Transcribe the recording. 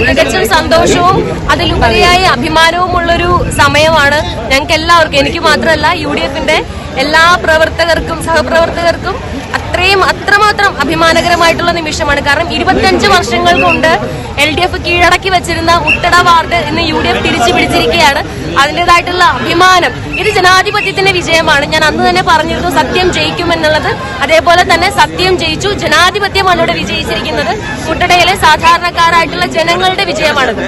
തികച്ചും സന്തോഷവും അതിലുപരിയായി അഭിമാനവുമുള്ളൊരു സമയമാണ് ഞങ്ങൾക്ക് എല്ലാവർക്കും. എനിക്ക് മാത്രമല്ല, UDF-ന്റെ എല്ലാ പ്രവർത്തകർക്കും സഹപ്രവർത്തകർക്കും അത്രമാത്രം അഭിമാനകരമായിട്ടുള്ള നിമിഷമാണ്. കാരണം 25 വർഷങ്ങൾ കൊണ്ട് LDF കീഴടക്കി വെച്ചിരുന്ന മുട്ടട വാർഡ് ഇന്ന് UDF തിരിച്ചു പിടിച്ചിരിക്കുകയാണ്. അതിൻ്റെതായിട്ടുള്ള അഭിമാനം, ഇത് ജനാധിപത്യത്തിന്റെ വിജയമാണ്. ഞാൻ അന്ന് തന്നെ പറഞ്ഞിരുന്നു സത്യം ജയിക്കുമെന്നുള്ളത്. അതേപോലെ തന്നെ സത്യം ജയിച്ചു. ജനാധിപത്യമാണ് ഇവിടെ വിജയിച്ചിരിക്കുന്നത്. മുട്ടടയിലെ സാധാരണക്കാരായിട്ടുള്ള ജനങ്ങളുടെ വിജയമാണിത്.